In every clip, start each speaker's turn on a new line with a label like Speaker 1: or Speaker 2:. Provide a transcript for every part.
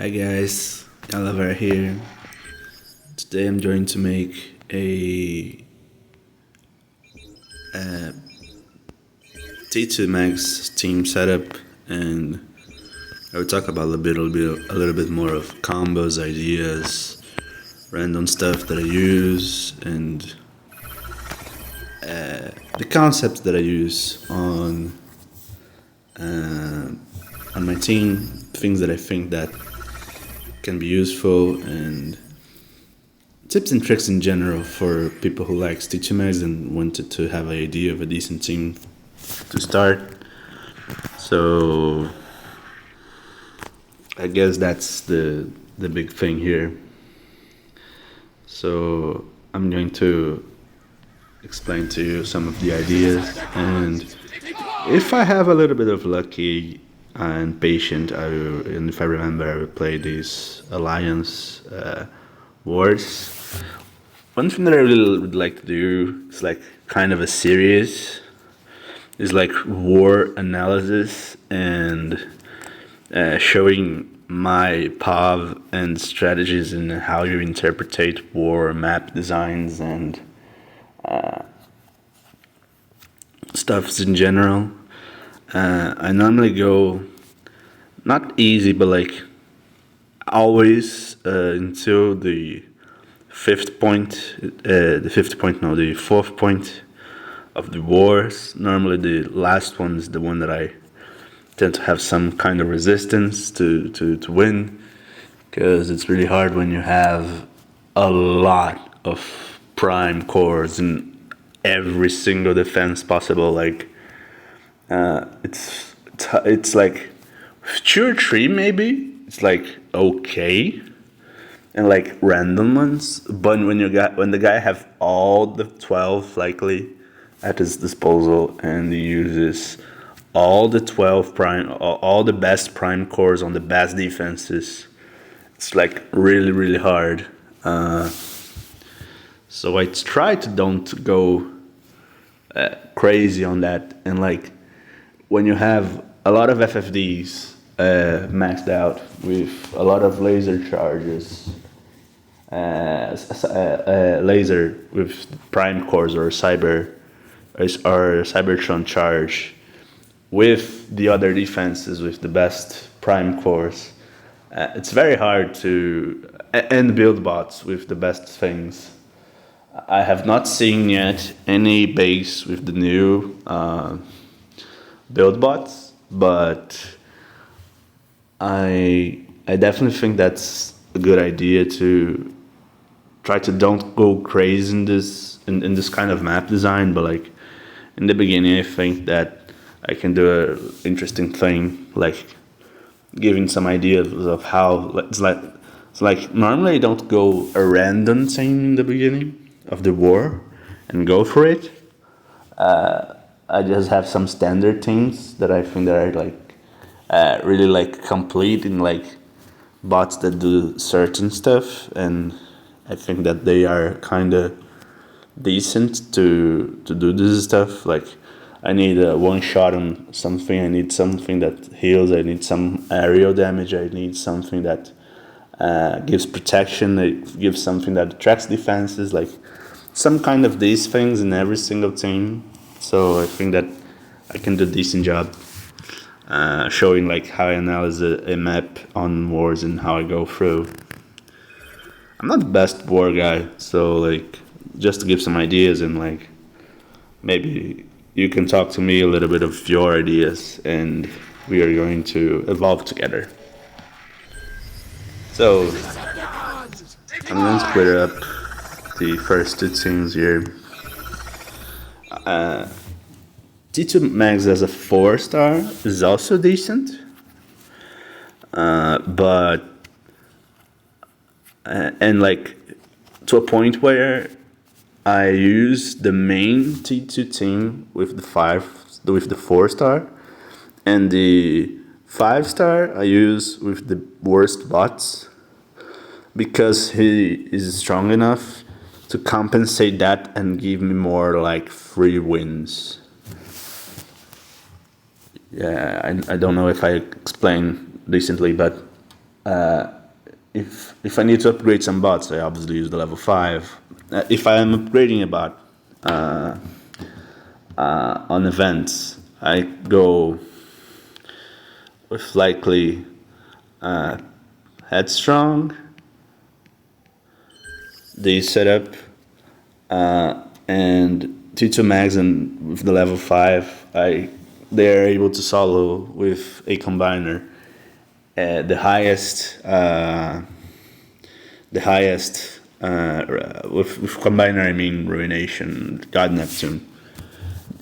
Speaker 1: Hi guys, Calaver here. Today I'm going to make a T2 Max team setup, and I will talk about a little bit more of combos, ideas, random stuff that I use, and the concepts that I use on my team, things that I think that can be useful, and tips and tricks in general for people who like Stitch Mags and wanted to have an idea of a decent team to start. So I guess that's the big thing here. So I'm going to explain to you some of the ideas, and if I have a little bit of lucky and patient, and if I remember, I will play these alliance wars. One thing that I really would like to do is like kind of a series, is like war analysis and showing my POV and strategies and how you interpret war map designs and stuffs in general. I normally go not easy, but like always until the the fourth point of the wars. Normally the last one is the one that I tend to have some kind of resistance to win, because it's really hard when you have a lot of prime cores in every single defense possible. Like it's like 2 or 3 maybe it's like okay, and like random ones. But when the guy have all the 12 likely at his disposal, and he uses all the 12 prime, all the best prime cores on the best defenses, it's like really hard. So I try to don't go crazy on that, and like when you have a lot of FFDs maxed out with a lot of laser charges, laser with prime cores or Cybertron charge, with the other defenses with the best prime cores, it's very hard to and build bots with the best things. I have not seen yet any base with the new build bots, but I definitely think that's a good idea to try to don't go crazy in this kind of map design. But like in the beginning, I think that I can do an interesting thing, like giving some ideas of how it's like normally I don't go a random thing in the beginning of the war and go for it. I just have some standard things that I think that are like really like complete in like bots that do certain stuff, and I think that they are kind of decent to do this stuff. Like I need a one shot on something, I need something that heals, I need some aerial damage, I need something that gives protection, it gives something that attracts defenses, like some kind of these things in every single team. So I think that I can do a decent job showing like how I analyze a map on wars and how I go through. I'm not the best war guy, so like just to give some ideas, and like maybe you can talk to me a little bit of your ideas, and we are going to evolve together. So I'm going to split up the first 2 teams here. T2 Max as a 4-star is also decent, but and like to a point where I use the main T2 team with the 4-star, and the 5-star I use with the worst bots, because he is strong enough to compensate that and give me more like free wins. Yeah, I don't know if I explained decently, but If I need to upgrade some bots, I obviously use the level 5. If I am upgrading a bot on events, I go with likely Headstrong, the setup, and T2 Mags, and with the level 5, they are able to solo with a combiner. The highest with combiner I mean Ruination, God Neptune.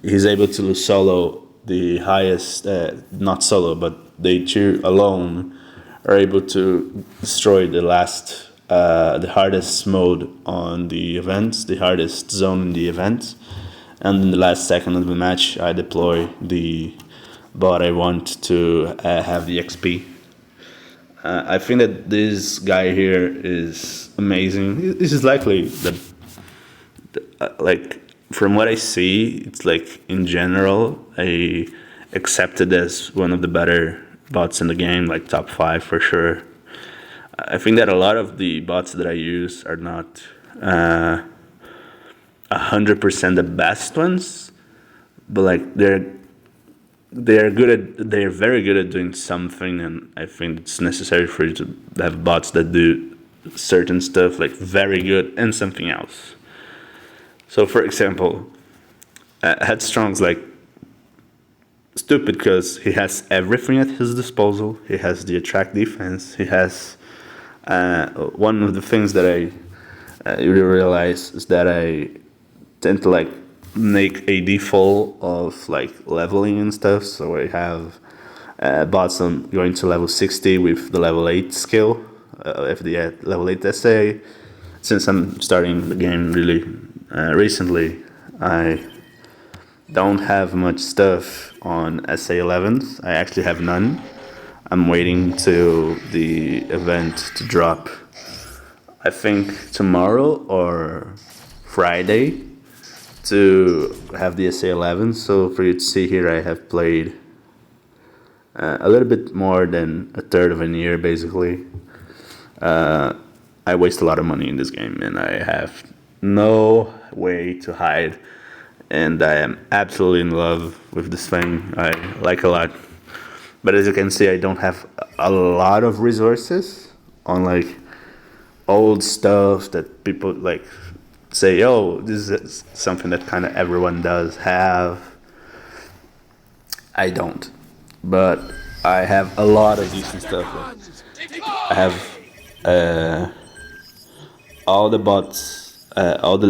Speaker 1: He's able to solo the highest, not solo, but they two alone are able to destroy the hardest mode on the events, the hardest zone in the event. And in the last second of the match, I deploy the bot I want to have the XP. I think that this guy here is amazing. This is likely like, from what I see, it's like in general, I accepted as one of the better bots in the game, like top 5 for sure. I think that a lot of the bots that I use are not 100% the best ones, but like they're very good at doing something, and I think it's necessary for you to have bots that do certain stuff like very good and something else. So, for example, Headstrong's like stupid because he has everything at his disposal. He has the attract defense. He has one of the things that I really realize is that I tend to like make a default of like leveling and stuff. So I have bots on going to level 60 with the level 8 skill, the level 8 SA. Since I'm starting the game really recently, I don't have much stuff on SA 11s. I actually have none. I'm waiting till the event to drop, I think tomorrow or Friday, to have the SA 11. So for you to see here, I have played a little bit more than a third of a year, basically. I waste a lot of money in this game, and I have no way to hide. And I am absolutely in love with this thing. I like a lot. But as you can see, I don't have a lot of resources on like old stuff that people like say, oh, this is something that kind of everyone does have. I don't. But I have a lot of decent stuff. I have all the bots, all the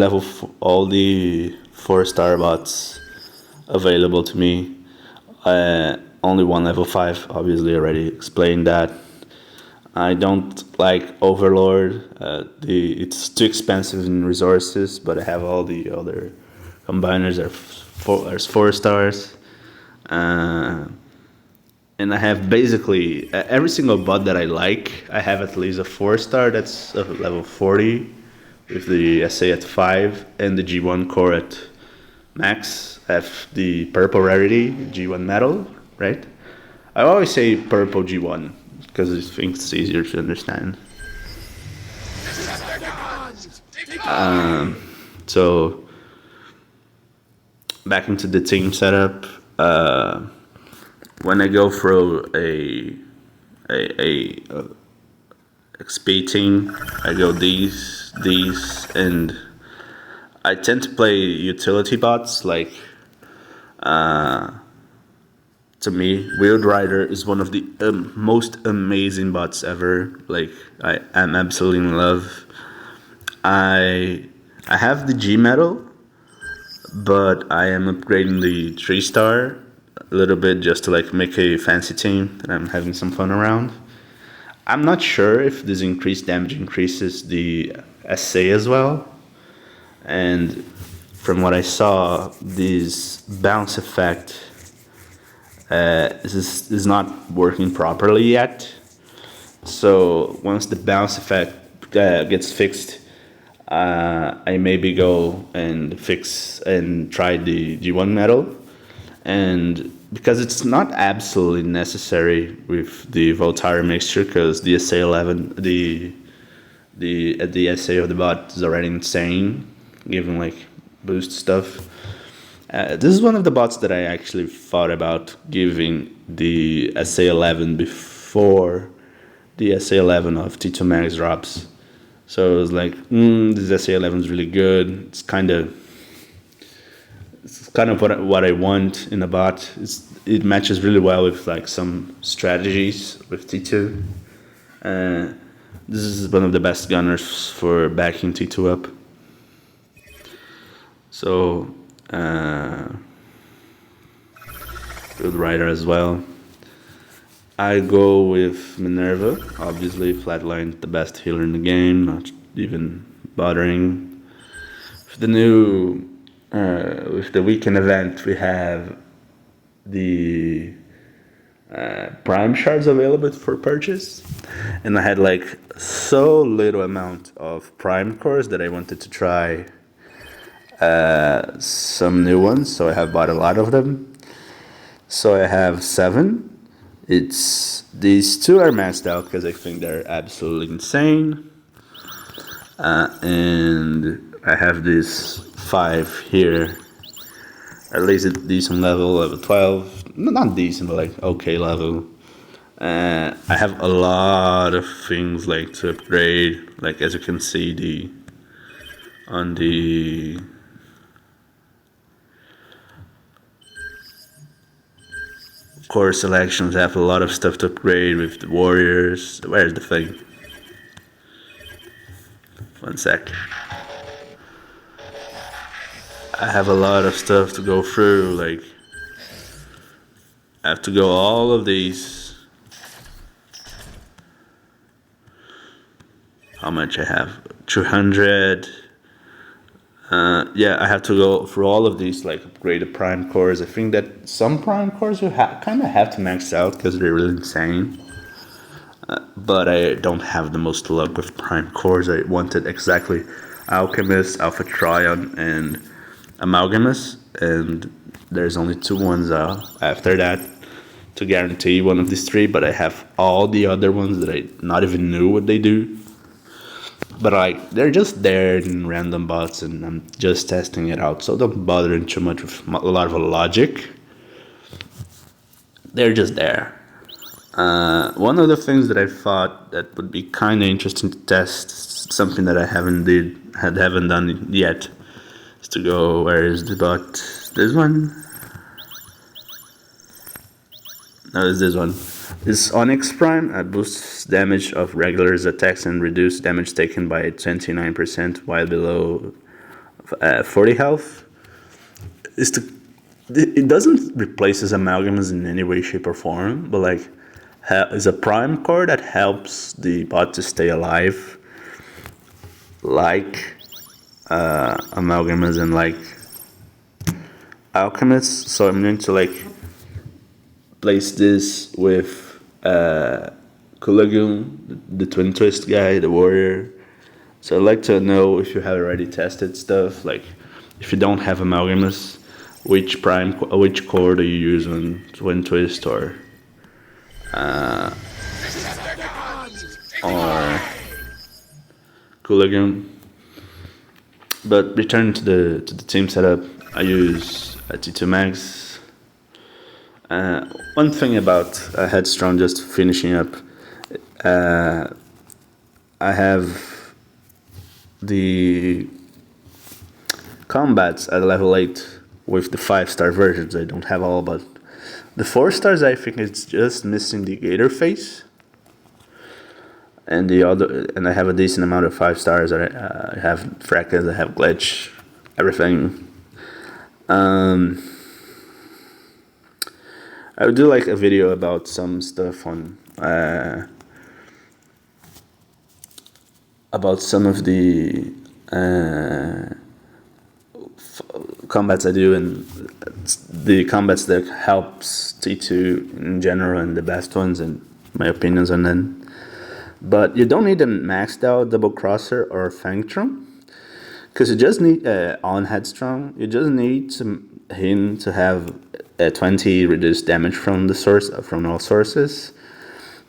Speaker 1: 4-star bots available to me. Only one level 5, obviously already explained that. I don't like Overlord. It's too expensive in resources, but I have all the other combiners as 4 stars. And I have basically every single bot that I like. I have at least a 4-star that's level 40 with the SA at 5 and the G1 core at max. I have the purple rarity, G1 metal, right? I always say purple G1 because I think it's easier to understand. So back into the team setup. When I go through a XP team, I go these, and I tend to play utility bots. Like, to me, Wheeled Rider is one of the most amazing bots ever. Like, I am absolutely in love. I have the G medal, but I am upgrading the 3-star a little bit just to like make a fancy team that I'm having some fun around. I'm not sure if this increased damage increases the SA as well. And from what I saw, this bounce effect is not working properly yet. So once the bounce effect gets fixed, I maybe go and fix and try the G1 metal. And because it's not absolutely necessary with the Voltaren mixture, because the SA11, the SA of the bot is already insane, giving like boost stuff. This is one of the bots that I actually thought about giving the SA11 before the SA11 of T2 Max drops. So it was like, this SA11 is really good. It's kind of what I want in a bot. It matches really well with like some strategies with T2. This is one of the best gunners for backing T2 up. So good rider as well. I go with Minerva. Obviously, Flatline, the best healer in the game, not even bothering. With the new, with the weekend event, we have the Prime shards available for purchase, and I had like so little amount of Prime cores that I wanted to try some new ones, so I have bought a lot of them. So I have 7. These 2 are maxed out because I think they're absolutely insane, and I have these 5 here, at least at decent level 12, not decent, but like okay level. I have a lot of things like to upgrade, like as you can see on the core selections. I have a lot of stuff to upgrade with the warriors. Where's the thing? One sec. I have a lot of stuff to go through, like I have to go all of these. How much I have? 200. Yeah, I have to go through all of these, like upgrade the prime cores. I think that some prime cores you kind of have to max out because they're really insane. But I don't have the most luck with prime cores. I wanted exactly Alchemist, Alpha Trion, and Amalgamus, and there's only 2 ones after that to guarantee one of these 3. But I have all the other ones that I not even knew what they do. But like they're just there in random bots, and I'm just testing it out. So don't bother too much with a lot of logic. They're just there. One of the things that I thought that would be kind of interesting to test, something that I haven't done yet, is to go. Where is the bot? This one? No, it's this one. This Onyx Prime boosts damage of regulars attacks and reduce damage taken by 29% while below 40 health. It doesn't replace his amalgams in any way, shape, or form, but like is a prime core that helps the bot to stay alive, like amalgams and like alchemists. So I'm going to like place this with Kulagoon, the Twin Twist guy, the warrior. So I'd like to know if you have already tested stuff, like if you don't have amalgamus, which core do you use on Twin Twist or Kulagoon. But return to the team setup, I use a T2 Max. One thing about Headstrong, just finishing up, I have the combats at level 8 with the 5-star versions. I don't have all, but the 4 stars I think it's just missing the Gator face, and I have a decent amount of 5 stars. I have Fracas, I have Glitch, everything. I would do like a video about some stuff on about some of the combats I do, and the combats that helps T2 in general, and the best ones, and my opinions on them. But you don't need a maxed out double crosser or Fangtron, because you just need on Headstrong. You just need him to have a 20 reduced damage from the source from all sources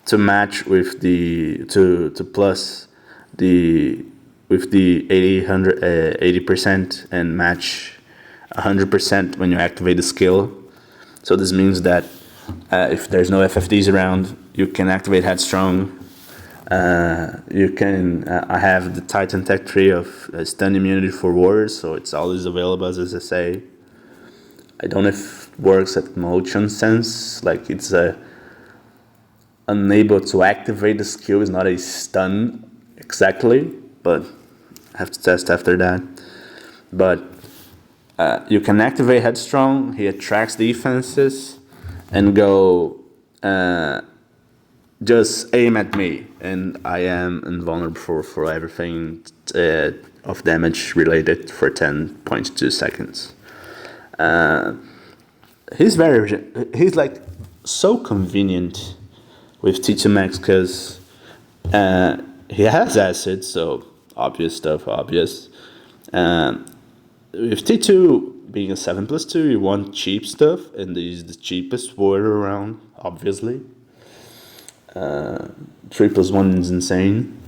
Speaker 1: to match with the to plus the with the 80% and match 100% when you activate the skill. So this means that if there's no FFDs around, you can activate Headstrong. You can. I have the Titan Tech tree of stun immunity for warriors, so it's always available as SSA. I don't know if it works at motion sense, like it's unable to activate the skill is not a stun exactly, but I have to test after that. But you can activate Headstrong, he attracts defenses, and go just aim at me, and I am invulnerable for everything of damage related for 10.2 seconds. He's like so convenient with T2 Max because he has acid, so obvious stuff, obvious. With T2 being a 7+2, you want cheap stuff, and he's the cheapest warrior around, obviously. 3+1 is insane.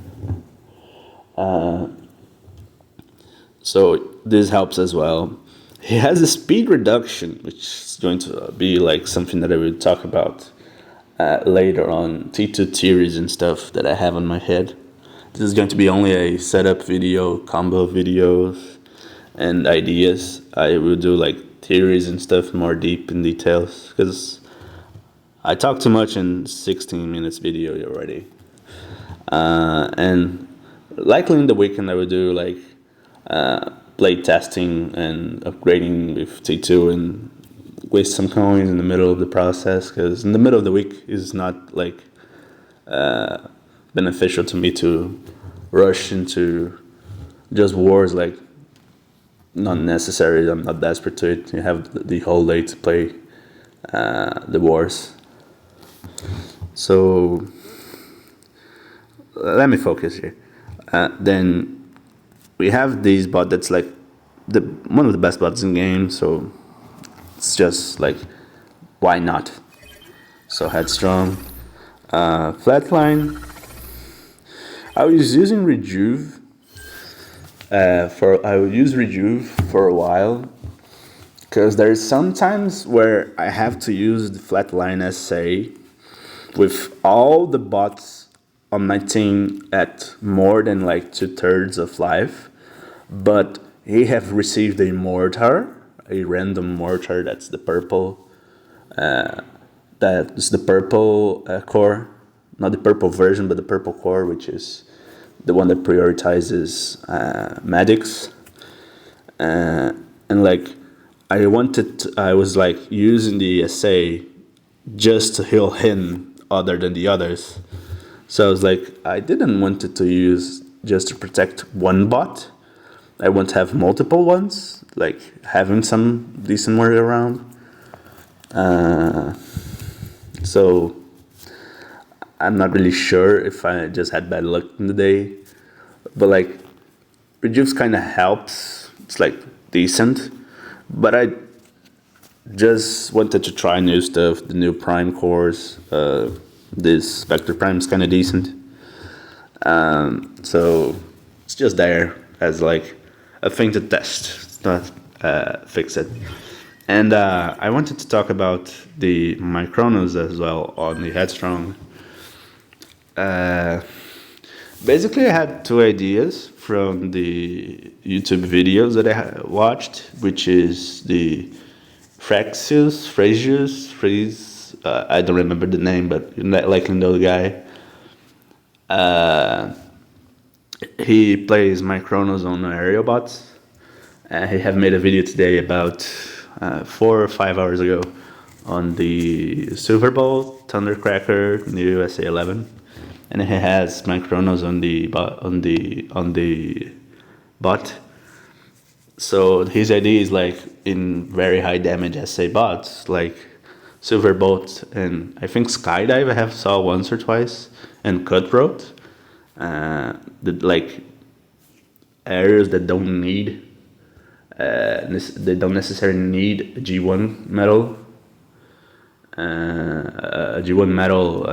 Speaker 1: So this helps as well. He has a speed reduction, which is going to be like something that I will talk about later on, T2 theories and stuff that I have on my head. This is going to be only a setup video, combo videos, and ideas. I will do like theories and stuff more deep in details, because I talk too much in 16 minutes video already. And likely in the weekend I will do like play testing and upgrading with T2 and waste some coins in the middle of the process, because in the middle of the week is not like beneficial to me to rush into just wars, like not necessary. I'm not desperate to it. You have the whole day to play the wars. So let me focus here. Then we have these bot that's like one of the best bots in the game, so it's just like, why not? So Headstrong, Flatline. I was using Rejuve. I would use Rejuve for a while, because there's sometimes where I have to use the Flatline SA with all the bots on my team at more than like 2/3 of life, but he have received a mortar, a random mortar. That's the purple. That is the purple core, not the purple version, but the purple core, which is the one that prioritizes medics. And like I was like using the SA just to heal him other than the others. So I was like, I didn't want it to use just to protect one bot. I want to have multiple ones, like having some decent warrior around. So I'm not really sure if I just had bad luck in the day, but like Rejuve's kind of helps. It's like decent, but I just wanted to try new stuff, the new Prime cores. This Vector Prime is kind of decent. So it's just there as like a thing to test. It's not fix it. And I wanted to talk about the Micronos as well on the Headstrong. Basically, I had two ideas from the YouTube videos that I watched, which is the Fraxius, I don't remember the name, but you likely know the guy. He plays Micronos on aerial bots. He have made a video today about 4 or 5 hours ago on the Silver Bolt, Thundercracker, new USA 11, and he has Micronos on the bot. So his idea is like in very high damage SA bots, like Silver Bolt and I think Skydive I have saw once or twice, and Cutthroat, the like areas that don't need They don't necessarily need a G1 metal, a G1 metal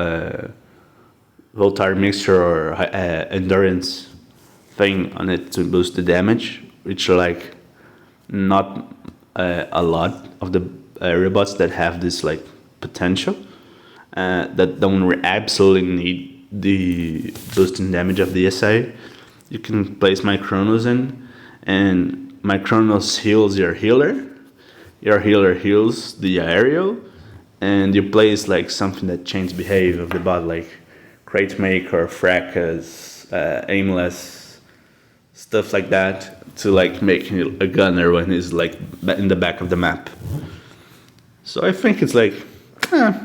Speaker 1: voltar mixture or endurance thing on it to boost the damage, which are like not a lot of the robots that have this like potential, that don't absolutely need the boosting damage of the SA. You can place my Chronos in, and my Chronos heals your healer. Your healer heals the aerial, and you place like something that changes behavior of the bot, like Crate Maker, Fracas, Aimless, stuff like that, to like make him a gunner when he's like in the back of the map. So I think it's like,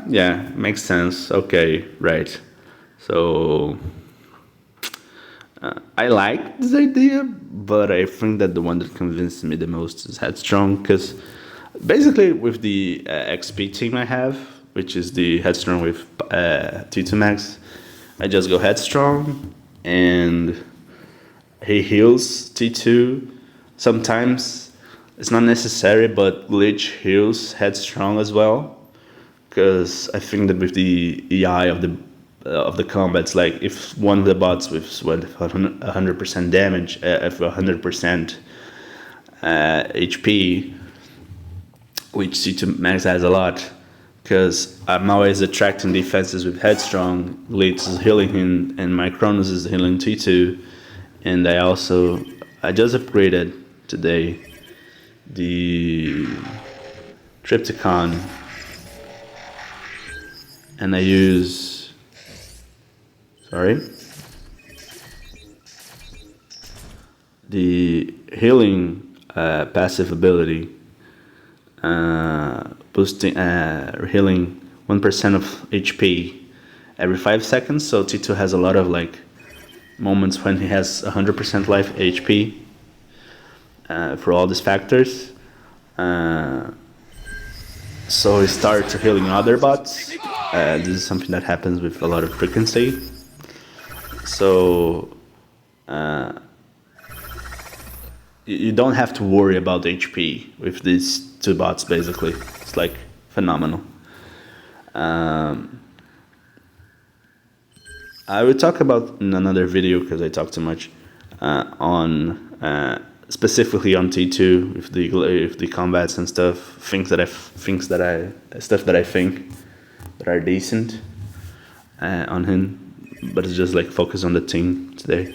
Speaker 1: yeah, makes sense. Okay, right. So I like this idea, but I think that the one that convinced me the most is Headstrong, because basically with the XP team I have, which is the Headstrong with T2 Max, I just go Headstrong and he heals T2. Sometimes it's not necessary, but Glitch heals Headstrong as well, because I think that with the EI of the combats, like if one of the bots with 100% damage, if 100% HP, which C2 Max has a lot, because I'm always attracting defenses with Headstrong, Glitch is healing him, and my Chronos is healing T2, and I just upgraded today the Triptychon, and I use the healing passive ability, boosting healing 1% of HP every 5 seconds. So T2 has a lot of like moments when he has 100% life HP for all these factors. So he starts healing other bots. This is something that happens with a lot of frequency. So you don't have to worry about HP with these two bots. Basically, it's like phenomenal. I will talk about in another video, because I talk too much, on specifically on T2 with the combats and stuff, stuff that I think that are decent on him, but it's just like focus on the team today.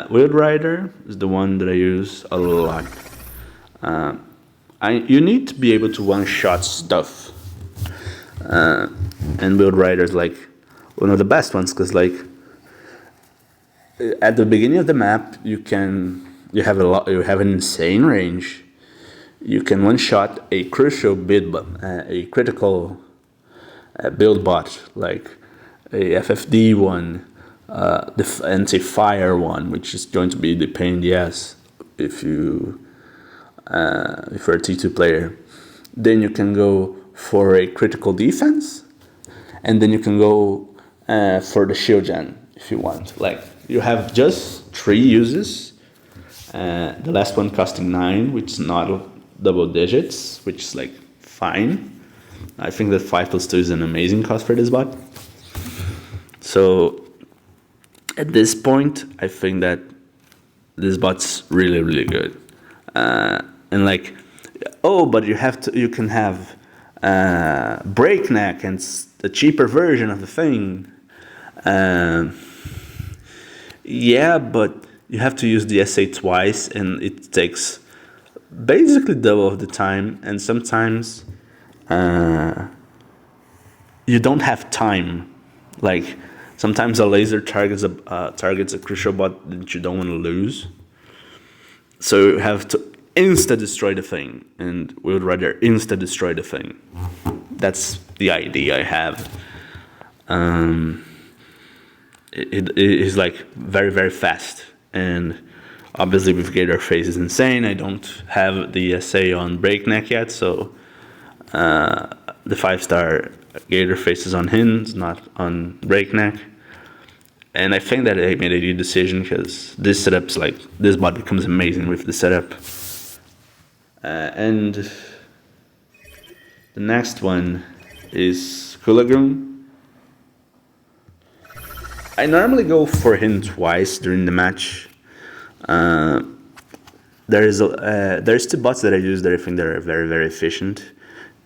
Speaker 1: Wild Rider is the one that I use a lot. You need to be able to one-shot stuff, and Wild Rider is like one of the best ones, because like at the beginning of the map you have an insane range. You can one-shot a crucial a critical build bot, like a FFD one, the anti-fire one, which is going to be the pain in the ass if you're a T2 player. Then you can go for a critical defense, and then you can go for the shield gen if you want. Like, you have just 3 uses, the last one costing 9, which is not double digits, which is like fine. I think that 5+2 is an amazing cost for this bot. So at this point, I think that this bot's really, really good. And like, but you can have Breakneck, and it's a cheaper version of the thing. Yeah, but you have to use the SA twice, and it takes basically double of the time, and sometimes you don't have time. Like, sometimes a laser targets a crucial bot that you don't want to lose, so you have to insta-destroy the thing, and we would rather insta-destroy the thing. That's the idea I have. It is like very, very fast, and obviously with Gator Face is insane. I don't have the SA on Breakneck yet, so the 5-star Gator Face is on him, it's not on Breakneck. And I think that I made a good decision, because this setup's like, this bot becomes amazing with the setup. And the next one is Kulagun. I normally go for him twice during the match. There's two bots that I use that I think that are very, very efficient.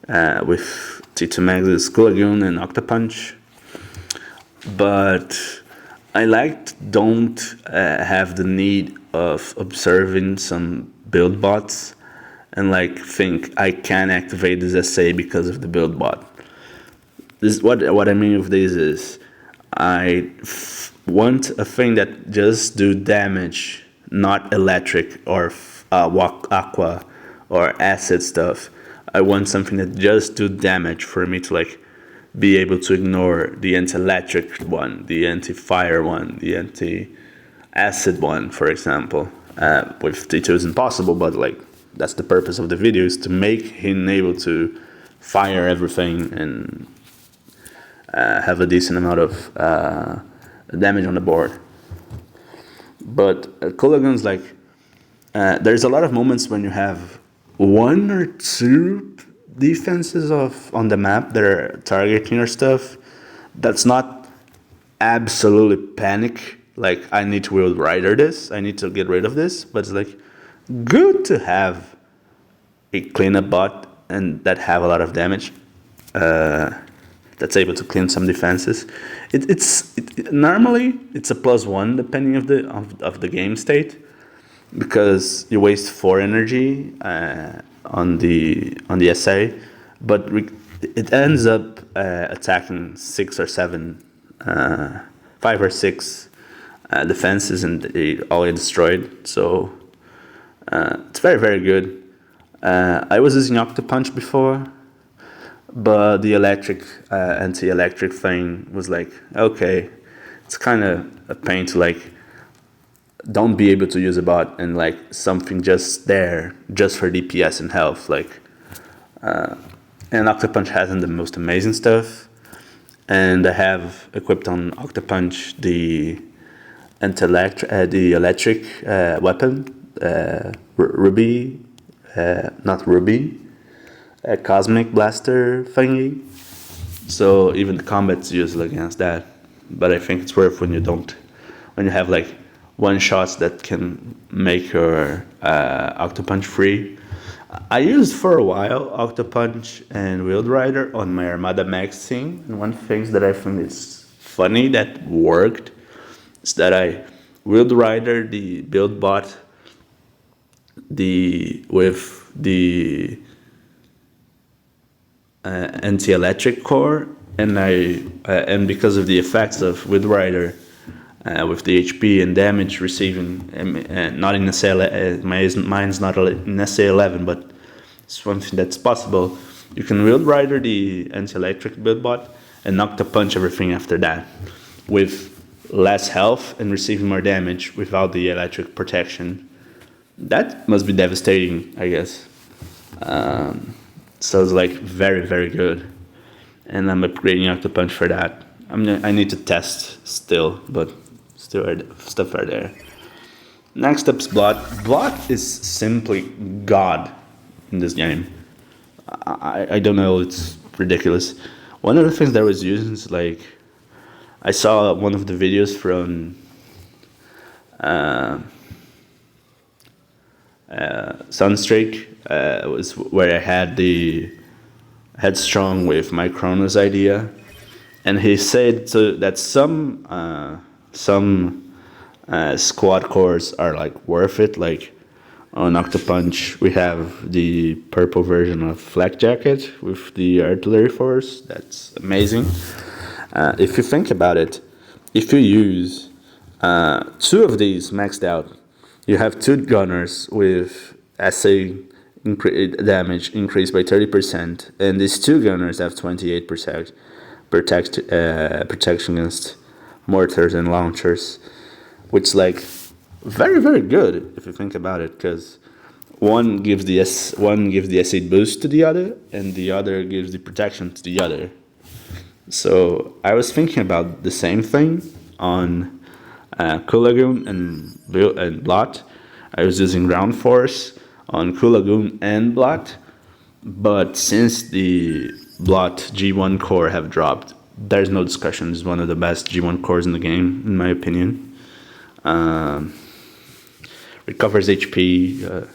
Speaker 1: With T2 Max's Kulagun and Octopunch. But I don't have the need of observing some build bots and like think I can activate this SA because of the build bot. This what I mean with this is want a thing that just do damage, not electric or aqua or acid stuff. I want something that just do damage for me to like be able to ignore the anti-electric one, the anti-fire one, the anti-acid one, for example. With T2 is impossible, but like that's the purpose of the video, is to make him able to fire everything and have a decent amount of damage on the board. But Kulagun's like, there's a lot of moments when you have one or two defenses on the map that are targeting your stuff. That's not absolutely panic, like I need to Wild Rider this, I need to get rid of this, but it's like good to have a cleanup bot and that have a lot of damage, that's able to clean some defenses. Normally it's a +1 depending of the game state, because you waste 4 energy on the SA, but it ends up attacking 6 or 7, 5 or 6 defenses, and they all get destroyed. So it's very, very good. I was using Octopunch before, but the anti-electric thing was like, okay, it's kind of a pain to like don't be able to use a bot and like something just there just for DPS and health, like and Octopunch hasn't the most amazing stuff, and I have equipped on Octopunch the electric weapon, Ruby, not Ruby, a cosmic blaster thingy, so even the combat's useful against that. But I think it's worth when you have like one shots that can make your Octopunch free. I used for a while Octopunch and Wild Rider on my Armada Max team, and one thing that I think is funny that worked is that I Wild Rider the build bot with the anti-electric core, and because of the effects of Wild Rider, with the HP and damage receiving, not in SA, mine's not in SA 11, but it's something that's possible. You can Wild Rider the anti-electric build bot and Octopunch everything after that, with less health and receiving more damage without the electric protection. That must be devastating, I guess. So it's like very, very good, and I'm upgrading Octopunch for that. I need to test still, but stuff are there. Next up's Blot. Blot is simply God in this game. I don't know, it's ridiculous. One of the things that I was using is like, I saw one of the videos from Sunstreak, was where I had the Headstrong with my Chronos idea, and he said that some squad cores are like worth it. Like on Octopunch, we have the purple version of Flak Jacket with the artillery force. That's amazing. If you think about it, if you use 2 of these maxed out, you have 2 gunners with SA damage increased by 30%, and these 2 gunners have 28% protection against mortars and launchers, which is like very, very good if you think about it, because one gives the acid boost to the other, and the other gives the protection to the other. So I was thinking about the same thing on Kulagun and Blot. I was using ground force on Cool Lagoon and Blot, but since the Blot G1 core have dropped, there's no discussion. It's one of the best G1 cores in the game, in my opinion. Recovers HP,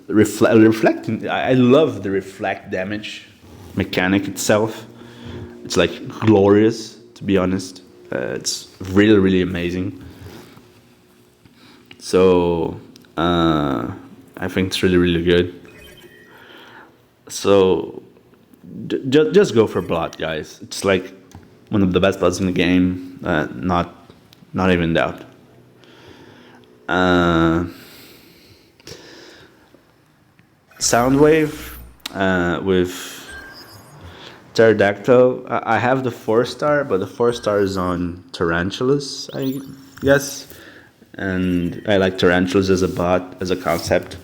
Speaker 1: reflecting. I love the reflect damage mechanic itself. It's like glorious, to be honest. It's really, really amazing. So I think it's really, really good. So just go for Blot, guys. It's like one of the best bots in the game. Not even doubt. Soundwave with Pterodactyl. I have the 4-star, but the 4-star is on Tarantulas, I guess. And I like Tarantulas as a bot, as a concept.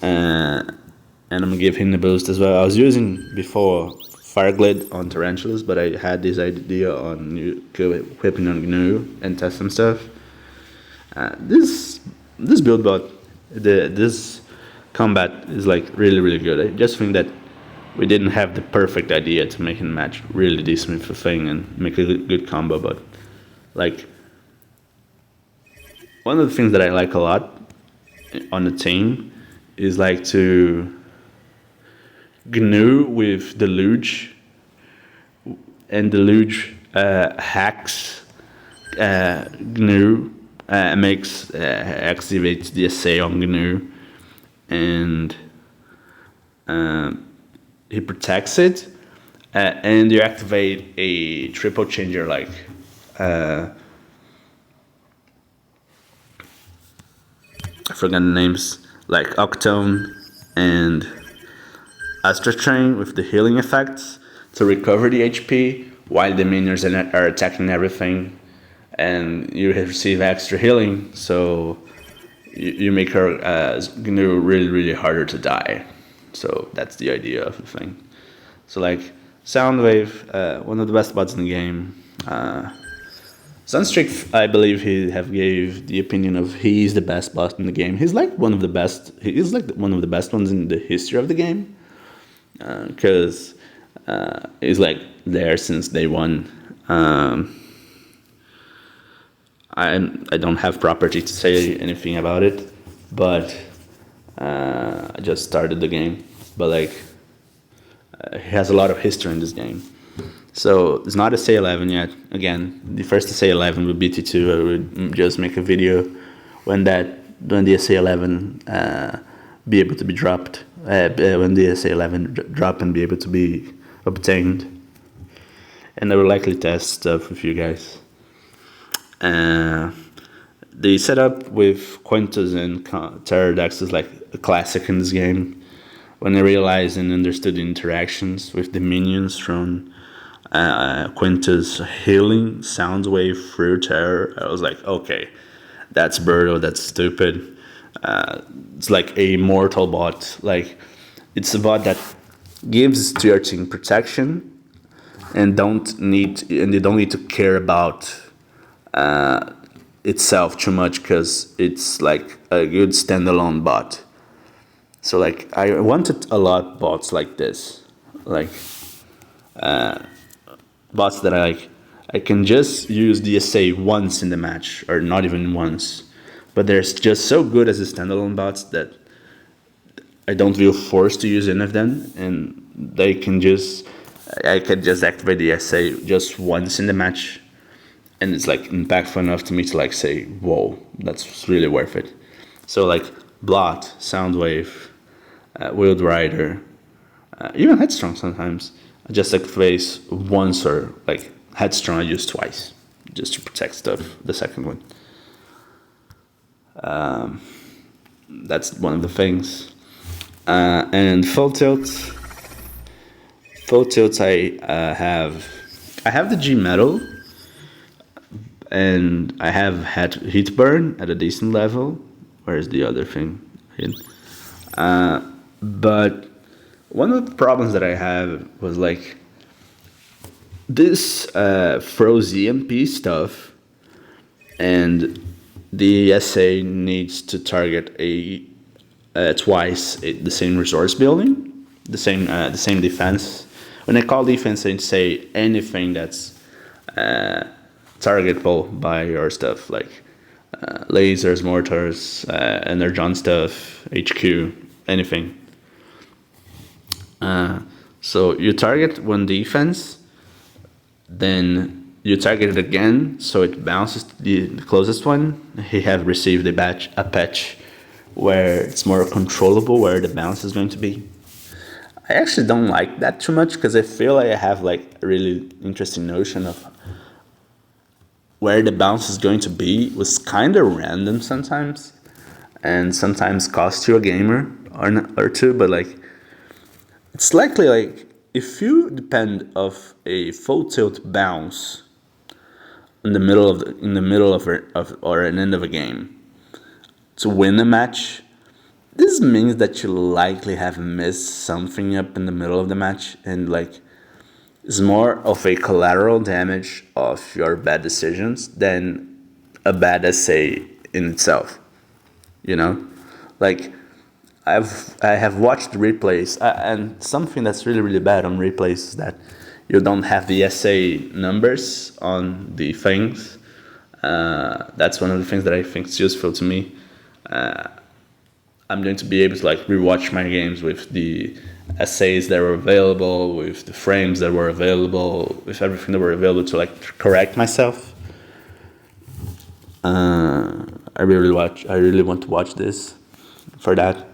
Speaker 1: And I'm gonna give him the boost as well. I was using before Fireglade on Tarantulas, but I had this idea on equipping on GNU and test some stuff. This build bot, this combat is like really, really good. I just think that we didn't have the perfect idea to make a match really decent with the thing and make a good combo, but like one of the things that I like a lot on the team is like to GNU with the Luge, and the Luge hacks GNU, activates the SA on GNU, and he protects it, and you activate a triple changer like I forgot the names, like Octone and Astra Train with the healing effects to recover the HP while the minions are attacking everything, and you receive extra healing, so you make her GNU really, really harder to die. So that's the idea of the thing. So like Soundwave, one of the best bots in the game. Sunstreak, I believe he have gave the opinion of he's the best bot in the game. He's like one of the best. He is like one of the best ones in the history of the game, because he's like there since day one. I don't have property to say anything about it, but I just started the game. But like he has a lot of history in this game. So it's not a SA11 yet. Again, the first SA11 would be T2. I would just make a video when the SA11 be able to be dropped. When the SA11 drop and be able to be obtained, and I will likely test stuff with you guys. The setup with Quintus and Pterodax is like a classic in this game. When I realized and understood the interactions with the minions from Quintus healing Soundwave through Terror, I was like, okay, that's brutal, that's stupid. It's like a mortal bot. Like, it's a bot that gives to your team protection and you don't need to care about itself too much, because it's like a good standalone bot. So like I wanted a lot bots like this, like bots that I can just use the SA once in the match, or not even once, but they're just so good as a standalone bots that I don't feel forced to use any of them, and I can just activate the SA just once in the match, and it's like impactful enough to me to like say, whoa, that's really worth it. So like Blot, Soundwave, Wild Rider, even Headstrong sometimes, I just activate once, or like Headstrong I use twice, just to protect stuff, the second one. That's one of the things. And full tilts I have the G metal, and I have had heat burn at a decent level. Where's the other thing? But one of the problems that I have was like this froze EMP stuff, and the SA needs to target a twice the same resource building, the same defense. When I call defense, I say anything that's targetable by your stuff, like lasers, mortars, energon stuff, HQ, anything. So you target one defense, then you target it again, so it bounces to the closest one. He have received a patch where it's more controllable where the bounce is going to be. I actually don't like that too much because I feel like I have like a really interesting notion of where the bounce is going to be was kind of random sometimes, and sometimes cost you a gamer or two. But like, it's likely like if you depend of a full tilt bounce in the middle of or an end of a game to win a match, this means that you likely have missed something up in the middle of the match, and like it's more of a collateral damage of your bad decisions than a bad essay in itself. You know, like I have watched replays, and something that's really bad on replays is that you don't have the essay numbers on the things. That's one of the things that I think is useful to me. I'm going to be able to like rewatch my games with the essays that were available, with the frames that were available, with everything that were available to like correct myself. I really want to watch this for that.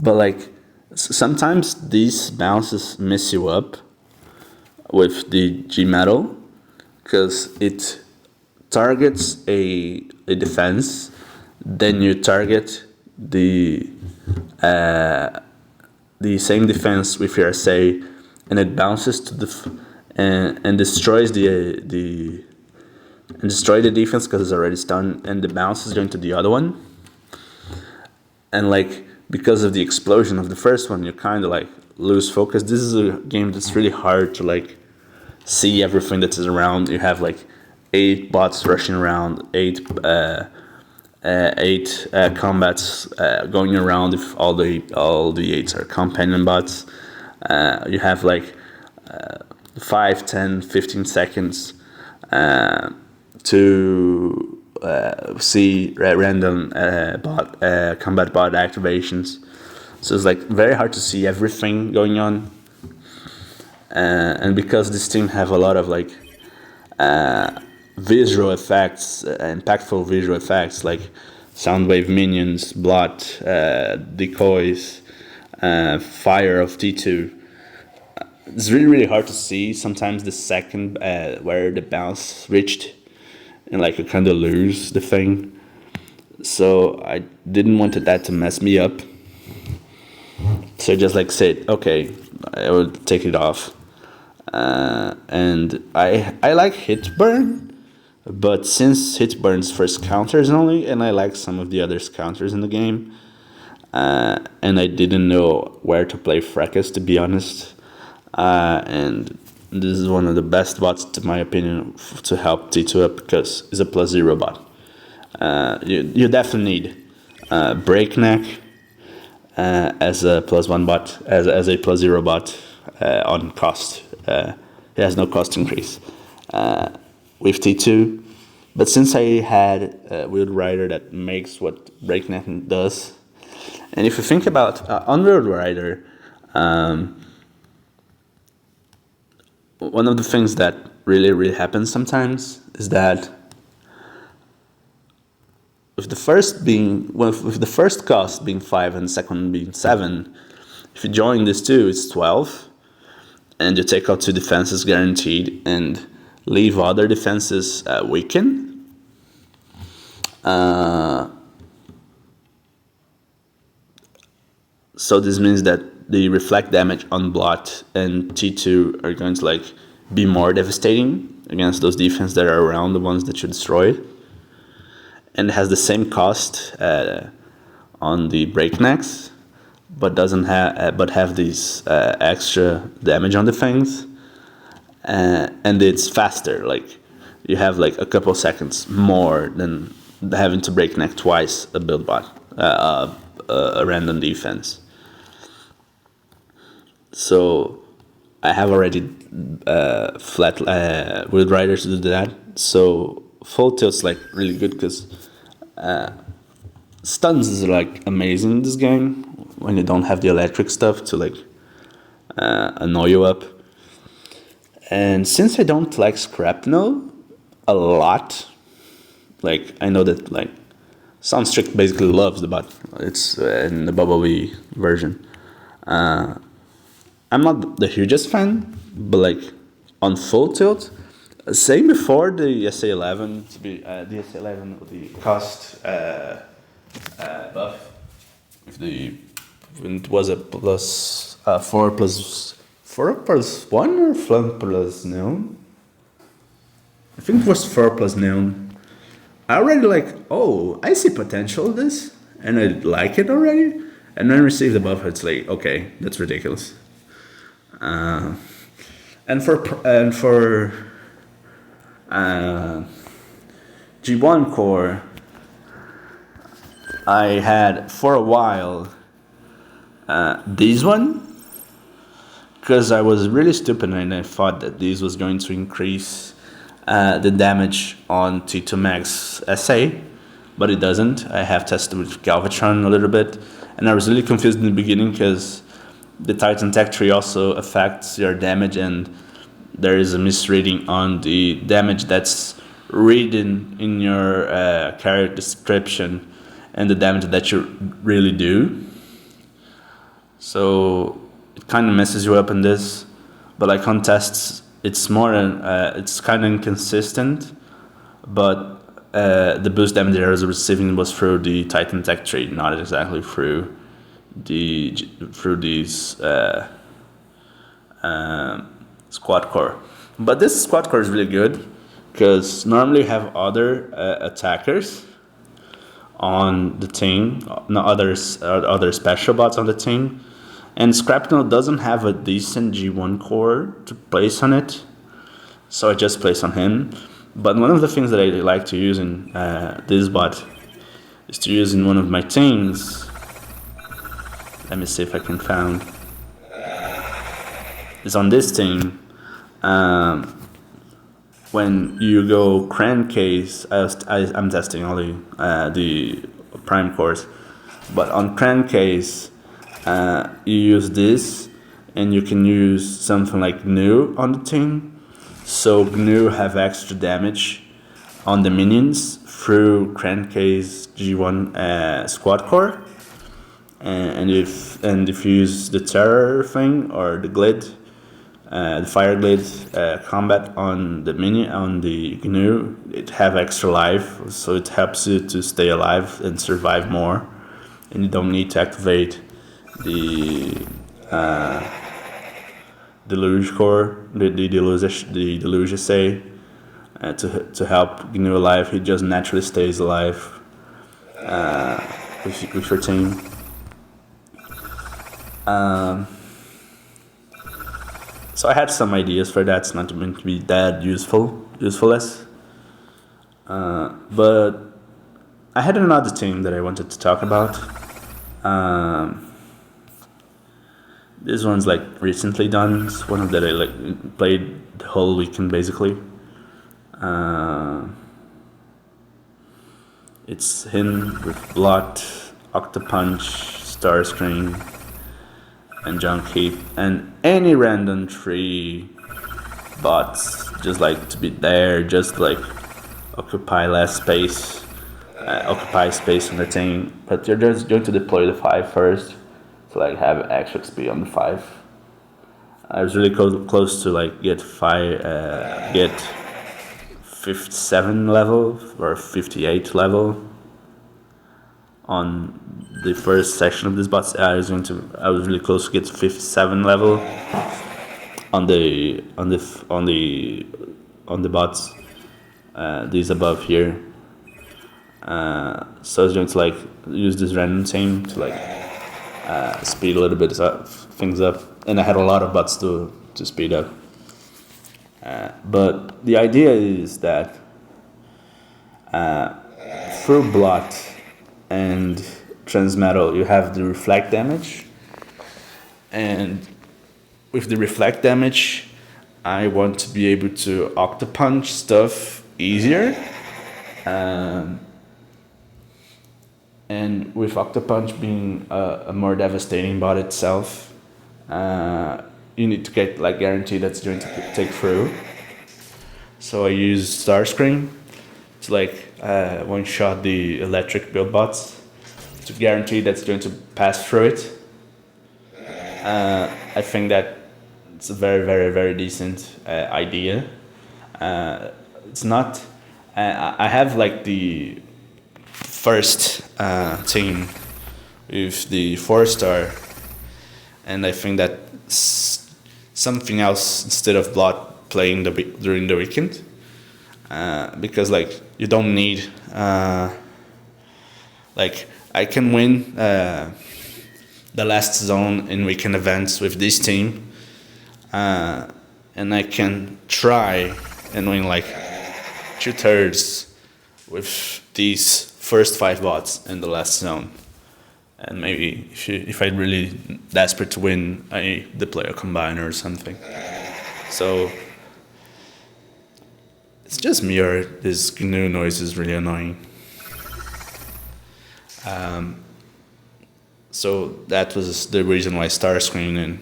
Speaker 1: But like sometimes these bounces mess you up with the G metal because it targets a defense, then you target the same defense with your essay, and it bounces to and destroys the defense because it's already stunned, and the bounce is going to the other one, and like because of the explosion of the first one, you kind of like lose focus. This is a game that's really hard to like see everything that is around. You have like 8 bots rushing around, 8 combats going around. If all the 8s are companion bots, you have like 5, 10, 15 seconds to see random combat bot activations. So it's like very hard to see everything going on. And because this team have a lot of like visual effects, impactful visual effects like soundwave minions, blot, decoys, fire of T2. It's really hard to see sometimes the second where the bounce reached, and like you kind of lose the thing. So I didn't want that to mess me up. So I just like said, okay, I will take it off. And I like hit burn, but since hit burn's first counters only, and I like some of the other counters in the game, and I didn't know where to play Fracas, to be honest. And this is one of the best bots, to my opinion, to help T2 up because it's a +0 bot. You definitely need Breakneck as a +1 bot, as a +0 bot on cost. It has no cost increase with T2. But since I had a Wheeled Rider that makes what Breakneck does, and if you think about on Wheeled Rider, one of the things that really happens sometimes is that with the first cost being 5 and the second one being 7, if you join these two, it's 12, and you take out 2 defenses guaranteed and leave other defenses weaken. So this means that the reflect damage on blot and T2 are going to like be more devastating against those defenses that are around the ones that you destroyed, and it has the same cost on the breaknecks, but doesn't have these extra damage on the things, and it's faster. Like you have like a couple seconds more than having to breakneck twice a build bot, a random defense. So I have already flat Wild Riders to do that. So full tilt's like really good because stuns is like amazing in this game when you don't have the electric stuff to like annoy you up. And since I don't like Scrapnel a lot, like I know that like Soundstrick basically loves the bot. It's in the Bumblebee version. I'm not the hugest fan, but like on full tilt, same before the SA11 to be the SA11 with the cost buff. If it was a plus 4 plus 1 or 4 plus noon. I think it was 4 plus noon. I already like, oh, I see potential in this, and I like it already. And then I received the buff. It's like, okay, that's ridiculous. And for G1 core, I had for a while this one, because I was really stupid and I thought that this was going to increase the damage on T2 Max SA, but it doesn't. I have tested with Galvatron a little bit, and I was really confused in the beginning because the Titan Tech tree also affects your damage, and there is a misreading on the damage that's written in your character description and the damage that you really do. So it kind of messes you up in this, but like on tests, it's more it's kind of inconsistent. But the boost damage that I was receiving was through the Titan Tech tree, not exactly through these squad core. But this squad core is really good because normally you have other attackers on the team, not other special bots on the team, and Scrapnel doesn't have a decent G1 core to place on it, so I just place on him. But one of the things that I like to use in this bot is to use in one of my teams. Let me see if I can find. It's on this team. When you go crankcase, I'm testing all the prime cores, but on crankcase, you use this, and you can use something like GNU on the team. So GNU have extra damage on the minions through crankcase G1 squad core. And if you use the terror thing or the glide, the fire glide combat on the GNU, it have extra life, so it helps you to stay alive and survive more, and you don't need to activate the deluge core, the deluge essay to help GNU alive. He just naturally stays alive with your team. So I had some ideas for that. It's not meant to be that usefulness. But I had another team that I wanted to talk about. This one's like recently done. It's one that I like played the whole weekend basically. It's him with Blot, Octopunch, Starscream, and Junkie, and any random 3 bots just like to be there, just like occupy space on the team. But you're just going to deploy the 5 first to like have extra XP on the 5. I was really close to like get 57 level or 58 level on the first section of this bots. I was really close to get 57 level on the bots. These above here. So I was going to like use this random team to like speed a little bit things up, and I had a lot of bots to speed up. But the idea is that through blot and Transmetal, you have the reflect damage, and with the reflect damage, I want to be able to octopunch stuff easier. And with octopunch being a more devastating bot itself, you need to get like guarantee that's going to take through. So I use Starscream to like one shot the electric build bots to guarantee that's going to pass through it. I think that it's a very, very, very decent idea. It's not. I have like the first team with the 4-star, and I think that something else instead of blot playing during the weekend, because like you don't need like I can win the last zone in weekend events with this team, and I can try and win like 2/3 with these first 5 bots in the last zone. And maybe if I'm really desperate to win, I deploy a combiner or something. So it's just me, or this GNU noise is really annoying. So that was the reason why Starscream and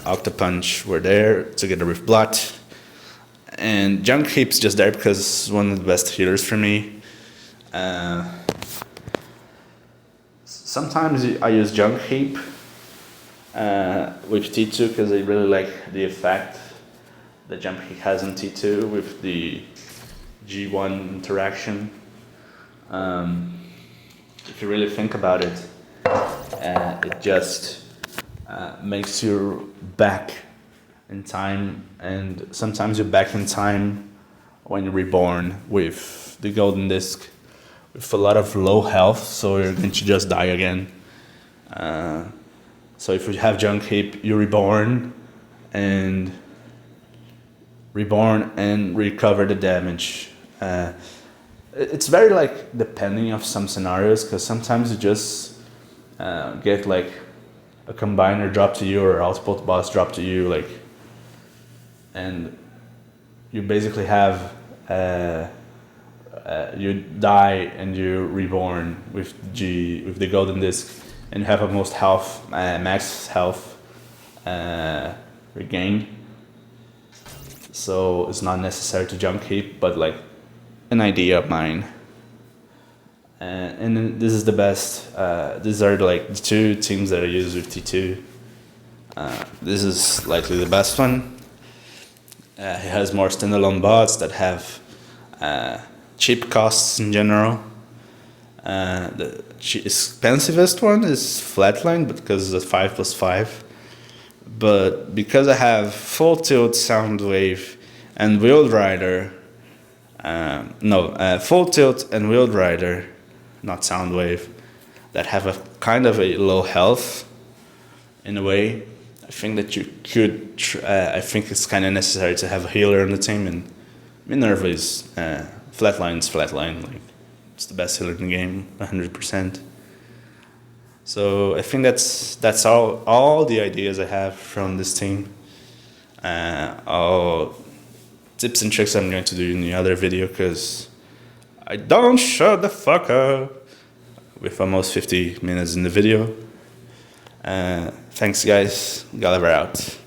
Speaker 1: Octopunch were there together with Blot. And Junk Heap's just there because it's one of the best healers for me. Sometimes I use Junk Heap with T2 because I really like the effect that Junk Heap has on T2 with the G1 interaction. If you really think about it, it just makes you back in time, and sometimes you're back in time when you're reborn with the golden disc with a lot of low health, so you're going to just die again. So if you have Junk Heap, you reborn and recover the damage. It's very like depending of some scenarios, because sometimes you just get like a combiner drop to you or output boss drop to you, like, and you basically have you die and you're reborn with the golden disc, and you have almost health, max health regained. So it's not necessary to Junk Heap, but like an idea of mine. And then this is the best. These are like the 2 teams that I use with T2. This is likely the best one. It has more standalone bots that have cheap costs in general. The expensivest one is Flatline, but because it's a 5+5. But because I have Full Tilt, Soundwave, and Wheeled Rider, Full Tilt and Wheeled Rider, not Soundwave, that have a kind of a low health in a way, I think that you could, I think it's kind of necessary to have a healer on the team, and Minerva is, Flatline's Flatline, like, it's the best healer in the game, 100%. So I think that's all the ideas I have from this team. All tips and tricks I'm going to do in the other video, because I don't shut the fuck up with almost 50 minutes in the video. Thanks guys, Gulliver out.